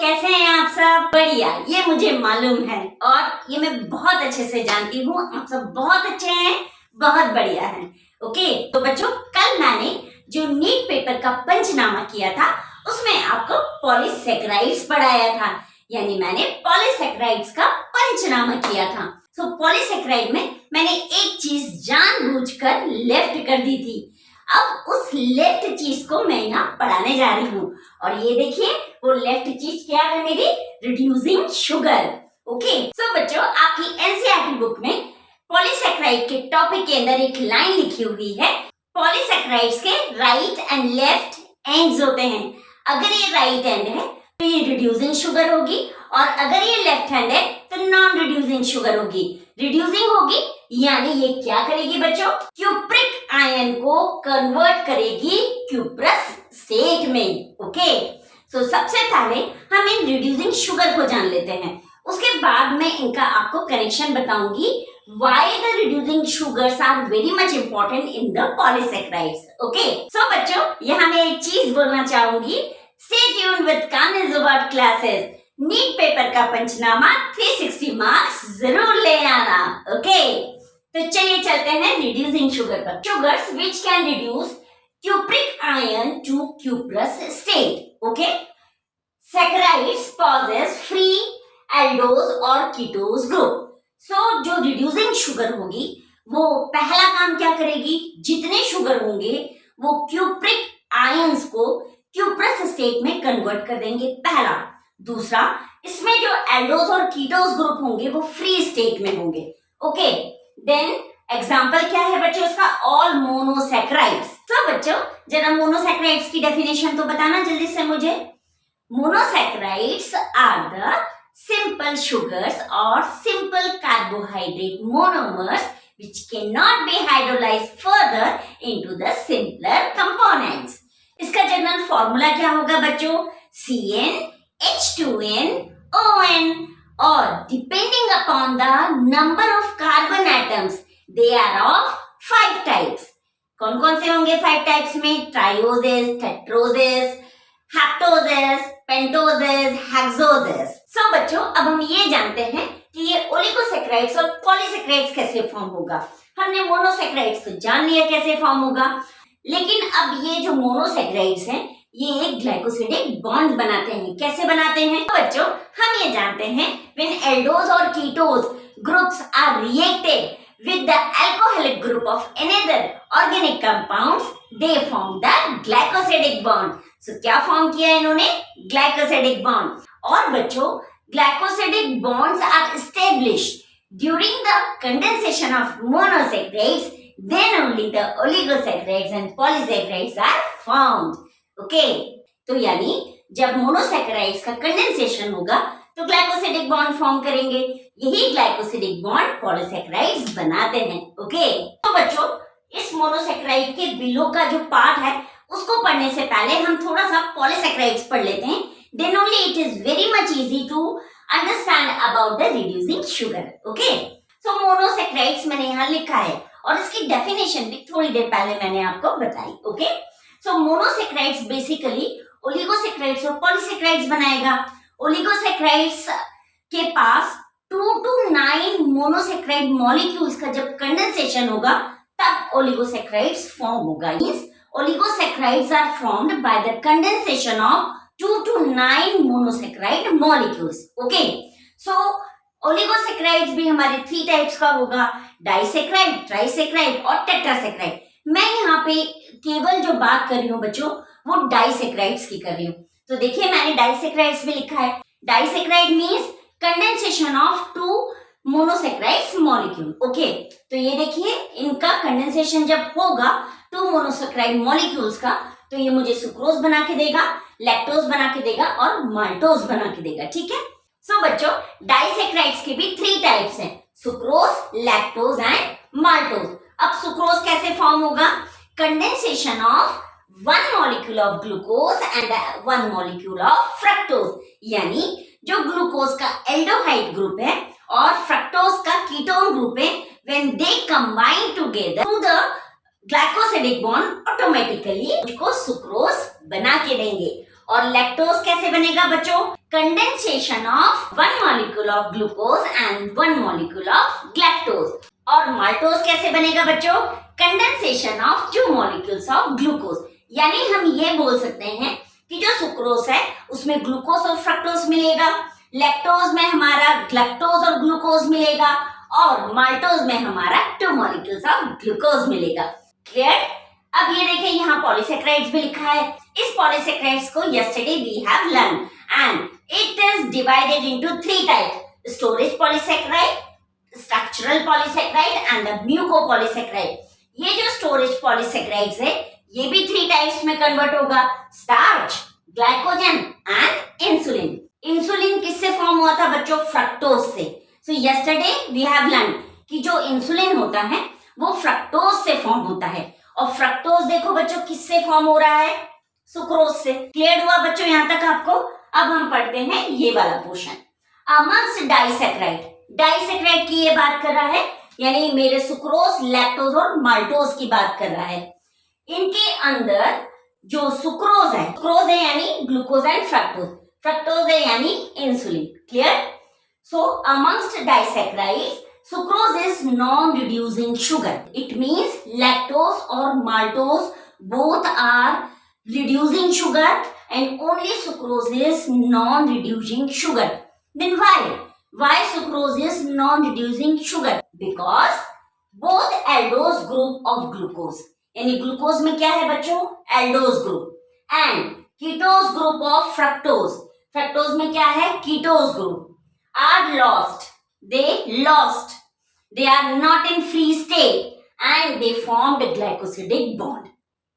कैसे हैं आप सब? बढ़िया, ये मुझे मालूम है और ये मैं बहुत अच्छे से जानती हूँ। आप सब बहुत अच्छे हैं, बहुत बढ़िया हैं। ओके, तो बच्चों कल मैंने जो नीट पेपर का पंचनामा किया था उसमें आपको पॉलीसेकेराइड्स पढ़ाया था, यानी मैंने पॉलीसेकेराइड्स का पंचनामा किया था। तो पॉलीसेकेराइड में मैंने एक चीज जानबूझकर लेफ्ट कर दी थी। अब उस लेफ्ट चीज को मैं यहाँ पढ़ाने जा रही हूँ और ये देखिए वो लेफ्ट चीज क्या है मेरी, रिड्यूसिंग शुगर। ओके, सो बच्चों आपकी एनसीईआरटी बुक में पॉलीसेकेराइड के टॉपिक के अंदर एक लाइन लिखी हुई है, पॉलीसेकेराइड्स के राइट एंड लेफ्ट एंड्स होते हैं। अगर ये राइट एंड है तो ये रिड्यूसिंग शुगर होगी और अगर ये लेफ्ट हैंड है तो नॉन रिड्यूसिंग शुगर होगी। रिड्यूसिंग होगी यानी ये क्या करेगी बच्चों, क्यूप्रिक आयन को कन्वर्ट करेगी क्यूप्रस स्टेट में। ओके, सो सबसे पहले हम इन रिड्यूसिंग शुगर को जान लेते हैं, उसके बाद मैं इनका आपको कनेक्शन बताऊंगी, why the reducing sugars are very much important in the polysaccharides. Okay, so बच्चों यहाँ मैं एक चीज बोलना चाहूंगी, स्टे ट्यून्ड विद कान्हा जुबाड क्लासेस। नीट पेपर का पंचनामा 360 मार्क्स जरूर ले आना। ओके, तो चलिए चलते हैं रिड्यूसिंग शुगर पर। Sugars which can reduce cupric ion to cuprous state. Okay, saccharides possess free aldose और कीटोज ग्रुप। सो जो रिड्यूसिंग शुगर होगी वो पहला काम क्या करेगी, जितने शुगर होंगे वो क्यूप्रिक आयंस को क्यूप्रस स्टेट में कन्वर्ट कर देंगे, पहला। दूसरा, इसमें जो एल्डोज और कीटोज ग्रुप होंगे वो फ्री स्टेट में होंगे। ओके, देन एग्जाम्पल क्या है बच्चों इसका, ऑल मोनोसैकराइड्स। तो बच्चों जरा मोनोसैकराइड्स की डेफिनेशन तो बताना जल्दी से मुझे। Monosaccharides are the simple sugars or simple carbohydrate monomers which cannot be hydrolyzed further into the simpler components. इसका जनरल फॉर्मूला क्या होगा बच्चों, CN H2N ON, और depending upon the number of carbon atoms they are of 5 types. कौन कौन से होंगे 5 types में, ट्रायोजेस, टेट्रोजेस, हेप्टोजेस, पेंटोजेस, हेक्सोजेस। सो बच्चों अब हम ये जानते हैं कि ये ओलिगोसैकराइड्स और पॉलीसैकराइड्स कैसे फॉर्म होगा। हमने मोनोसैकराइड्स तो जान लिया कैसे फॉर्म होगा, लेकिन अब ये जो मोनोसैकराइड्स हैं ये एक ग्लाइकोसिडिक बॉन्ड बनाते हैं। कैसे बनाते हैं तो बच्चों हम ये जानते हैं, व्हेन एल्डोज और ketose groups are reacted with the alcoholic group of another organic compounds they form the glycosidic bond. So क्या फॉर्म किया इन्होंने, ग्लाइकोसिडिक बॉन्ड। और बच्चों glycosidic bonds are established during the condensation of monosaccharides, then only the oligosaccharides and polysaccharides are formed. Okay, तो यानी जब monosaccharides का condensation होगा तो ग्लाइकोसिडिक बॉन्ड फॉर्म करेंगे, यही ग्लाइकोसिडिक बॉन्ड पॉलीसैकराइड्स बनाते हैं। ओके, तो बच्चों इस मोनोसैकराइड के बिलो का जो पार्ट है उसको पढ़ने से पहले हम थोड़ा सा पॉलीसैकराइड्स पढ़ लेते हैं, then only it is very much easy to understand about the reducing sugar. Okay, so monosaccharides मैंने यहाँ लिखा है और इसकी डेफिनेशन भी थोड़ी देर पहले मैंने आपको बताई। ओके, सो मोनोसैकराइड्स बेसिकली ओलिगोसैकराइड्स और पॉलीसैकराइड्स बनाएगा। ओलिगोसैकराइड्स के पास 2 to 9 मोनोसैकराइड मॉलिक्यूल्स का जब कंडेंसेशन होगा तब ओलिगोसैकराइड्स फॉर्म होगा। Means oligosaccharides are formed by the condensation of 2 to 9 monosaccharide molecules. Okay, so oligosaccharides भी हमारे 3 टाइप्स का होगा, डाइसैकराइड, ट्राइसैकराइड और टेट्रासैकराइड। मैं यहाँ पे केवल जो बात कर रही हूँ बच्चों वो डाइसैकराइड्स की कर रही हूँ। तो देखिए मैंने डाइसैकराइड्स भी लिखा है। Disaccharide means condensation of 2 monosaccharides molecule. Okay, तो ये देखिए इनका कंडेंसेशन जब होगा 2 मोनोसैकराइड मॉलिक्यूल्स का तो ये मुझे सुक्रोज बना के देगा, लैक्टोज बना के देगा और माल्टोज बना के देगा। ठीक है, सो बच्चों डाइसैकराइड्स के भी 3 टाइप्स हैं, सुक्रोज, लैक्टोज एंड माल्टोज। अब सुक्रोज कैसे फॉर्म होगा, condensation of 1 molecule of glucose and 1 molecule of fructose, यानी जो ग्लूकोज का एल्डोहाइड ग्रुप है और फ्रक्टोज का कीटोन ग्रुप है, when they combine together to the glycosidic bond automatically उसको सुक्रोज बना के देंगे। और लैक्टोज कैसे बनेगा बच्चों? Condensation of one molecule of glucose and one molecule of lactose. और माल्टोज कैसे बनेगा बच्चों? Condensation of two molecules of glucose. यानी हम ये बोल सकते हैं कि जो सुक्रोज है उसमें ग्लूकोज और फ्रक्टोज मिलेगा, लैक्टोज में हमारा लैक्टोज और ग्लूकोज मिलेगा और माल्टोज में हमारा टू मॉलिक्यूल्स ऑफ ग्लूकोज मिलेगा। क्लियर? अब ये देखिए यहाँ पॉलीसेक्राइड्स भी लिखा है। इस पॉलीसेक्राइड्स को yesterday we have learned and it is divided into three types: storage polysaccharide, structural polysaccharide and the mucopolysaccharide। ये जो स्टोरेज पॉलीसेक्राइड्स है ये भी थ्री टाइप्स में कन्वर्ट होगा: starch, glycogen and insulin. Insulin किससे फॉर्म हुआ था बच्चों? फ्रक्टोज से। So yesterday we have learn कि जो इंसुलिन होता है वो फ्रक्टोज से फॉर्म होता है और फ्रक्टोज देखो बच्चों किससे फॉर्म हो रहा है? सुक्रोज से। क्लियर हुआ बच्चों यहाँ तक आपको? अब हम पढ़ते हैं ये वाला पोर्शन। अमंग्स्ट डाइसेक्राइड, डाइसेक्राइड की ये बात कर रहा है, यानी मेरे सुक्रोज, लैक्टोज और माल्टोज की बात कर रहा है। इनके अंदर जो सुक्रोज है यानी ग्लूकोज एंड फ्रक्टोज, फ्रक्टोज है यानी insulin. Clear? So amongst disaccharides, sucrose is non-reducing sugar. It means lactose or maltose both are reducing sugar and only sucrose is non-reducing sugar. Then why? Why sucrose is non-reducing sugar? Because both aldose group of glucose, यानी glucose में क्या है बच्चों? Aldose group. And ketose group of fructose, fructose में क्या है? Ketose group. Are lost, they lost, they are not in free state and they formed a glycosidic bond.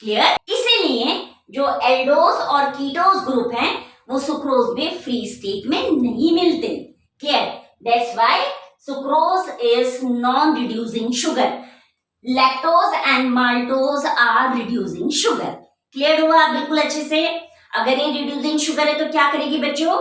Clear? इसीलिए जो एल्डोज और कीटोज ग्रुप हैं वो सुक्रोज में free state में नहीं मिलते। Clear? That's why sucrose is non reducing sugar, lactose and maltose are reducing sugar. Clear हुआ बिल्कुल अच्छे से? अगर ये रिड्यूसिंग शुगर है तो क्या करेगी बच्चों?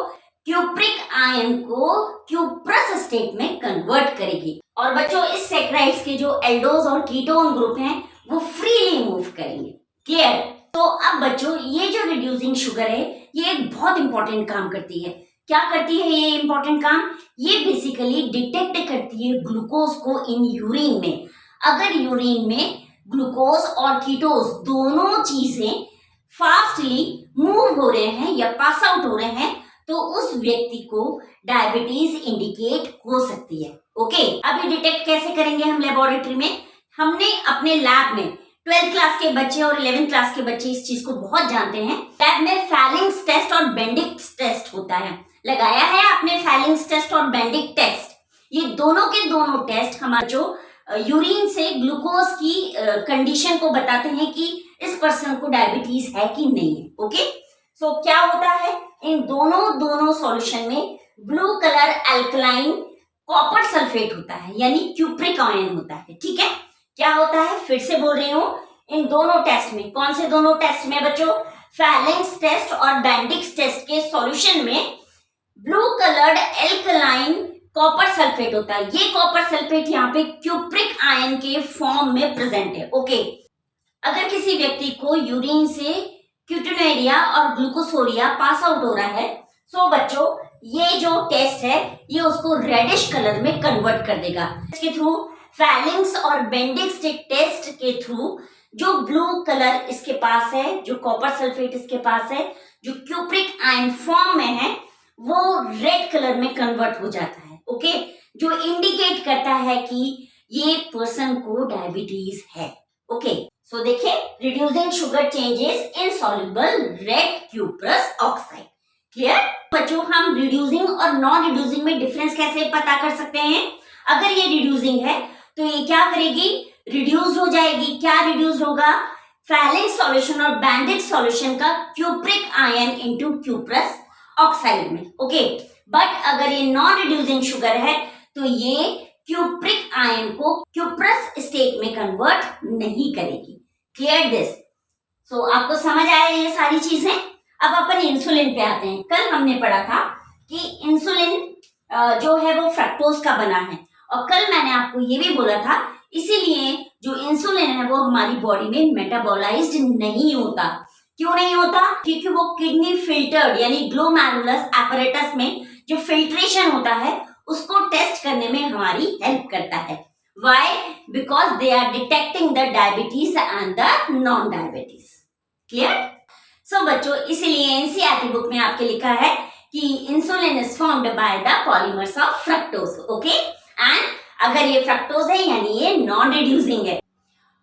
क्यूप्रिक आयन को क्यूप्रस स्टेट में कन्वर्ट करेगी। और बच्चों इस सैकराइड्स के जो एल्डोज और कीटोन ग्रुप हैं वो फ्रीली मूव करेंगे। क्लियर? तो अब बच्चों ये जो रिड्यूसिंग शुगर है ये एक बहुत इंपॉर्टेंट काम करती है। क्या करती है ये इंपॉर्टेंट काम? ये बेसिकली डिटेक्ट करती है ग्लूकोज को इन यूरिन में। अगर यूरिन में ग्लूकोज और कीटोज दोनों चीजें फास्टली मूव हो रहे हैं या पास आउट हो रहे हैं तो उस व्यक्ति को डायबिटीज इंडिकेट हो सकती है। ओके, अभी डिटेक्ट कैसे करेंगे हम लेबोरेटरी में? हमने अपने लैब में 12th क्लास के बच्चे और 11th क्लास के बच्चे इस चीज को बहुत जानते हैं। लैब में फैलिंग्स टेस्ट और बेंडिक्स टेस्ट होता है। लगाया है आपने फैलिंग्स टेस्ट और बेंडिक टेस्ट? ये दोनों के दोनों टेस्ट हमारे जो यूरिन से ग्लूकोज की कंडीशन को बताते हैं कि इस पर्सन को डायबिटीज है कि नहीं है। ओके, सो क्या होता है इन दोनों सॉल्यूशन में? Blue colour alkaline copper sulphate होता है यानी क्यूप्रिक आयन होता है। ठीक है, क्या होता है? फिर से बोल रही हूँ, इन दोनों टेस्ट में, कौन से दोनों टेस्ट में बच्चों? फैलिंग्स टेस्ट और बेंडिक्स टेस्ट के सॉल्यूशन में blue coloured alkaline copper sulphate होता है। ये कॉपर सल्फेट यहाँ पे क्यूप्रिक आयन के फॉर्म में प्रेजेंट है। ओके, अगर किसी व्यक्ति को यूरिन से क्यूटिनुरिया और ग्लूकोसोरिया पास आउट हो रहा है, सो बच्चों ये जो टेस्ट है ये उसको रेडिश कलर में कन्वर्ट कर देगा। इसके थ्रू फैलिंग्स और बेंडिक्स टेस्ट के थ्रू जो ब्लू कलर इसके पास है, जो कॉपर सल्फेट इसके पास है, जो क्यूप्रिक आयन फॉर्म में है, वो रेड कलर में कन्वर्ट हो जाता है। ओके, जो इंडिकेट करता है कि ये पर्सन को डायबिटीज है। ओके, सो देखिए, reducing sugar changes insoluble red cuprous oxide. Clear बच्चों? हम रिड्यूसिंग और नॉन रिड्यूसिंग में डिफरेंस कैसे पता कर सकते हैं? अगर ये रिड्यूसिंग है तो ये क्या करेगी? रिड्यूस हो जाएगी। क्या रिड्यूस होगा? फैलिंग सॉल्यूशन और बैंडिक सॉल्यूशन का cupric ion into cuprous oxide में। ओके, बट अगर ये नॉन रिड्यूसिंग शुगर है तो ये क्यूप्रिक आयन को क्यूप्रस स्टेट में कन्वर्ट नहीं करेगी। Clear this? सो आपको समझ आया ये सारी चीजें? अब अपन इंसुलिन पे आते हैं। कल हमने पढ़ा था कि इंसुलिन जो है वो फ्रक्टोज का बना है और कल मैंने आपको ये भी बोला था इसीलिए जो इंसुलिन है वो हमारी बॉडी में मेटाबोलाइज्ड नहीं होता, क्यों नहीं होता? क्योंकि वो किडनी फिल्टर्ड यानी ग्लोमेरुलस एपरेटस में जो फिल्ट्रेशन होता है उसको टेस्ट करने में हमारी हेल्प करता है। Why? Because they are detecting the diabetes and the non diabetes. Clear? So बच्चों, इसीलिए एनसीईआरटी बुक में आपके लिखा है कि insulin is formed by the polymers of fructose. Okay, and अगर ये फ्रक्टोज है यानी ये नॉन रिड्यूसिंग है।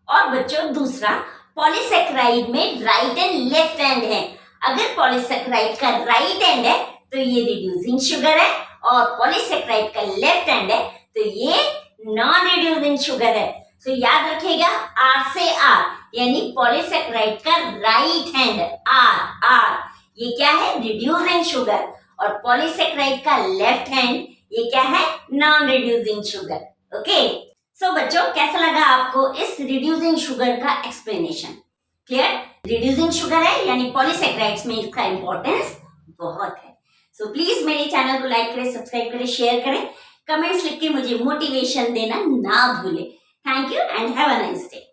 और बच्चों दूसरा, पॉलीसेक्राइड में राइट एंड लेफ्ट एंड है। अगर पॉलीसेक्राइड का राइट एंड है तो ये रिड्यूसिंग शुगर है, और पॉलीसेक्राइड का लेफ्ट एंड है तो ये नॉन रिड्यूसिंग शुगर है। तो याद रखिएगा, आर से आर यानी पॉलीसेक्राइड का राइट हैंड आर आर ये क्या है? Reducing sugar. और पॉलीसेक्राइड का लेफ्ट हैंड ये क्या है? Non reducing sugar. Okay, so बच्चों कैसा लगा आपको इस रिड्यूसिंग शुगर का एक्सप्लेनेशन? क्लियर? रिड्यूसिंग शुगर है यानी पॉलीसेक्राइड्स में इसका इंपॉर्टेंस बहुत है। सो प्लीज मेरे चैनल को लाइक करें, सब्सक्राइब करें, शेयर करें, कमेंट्स लिख के मुझे मोटिवेशन देना ना भूलें। Thank you and have a nice day.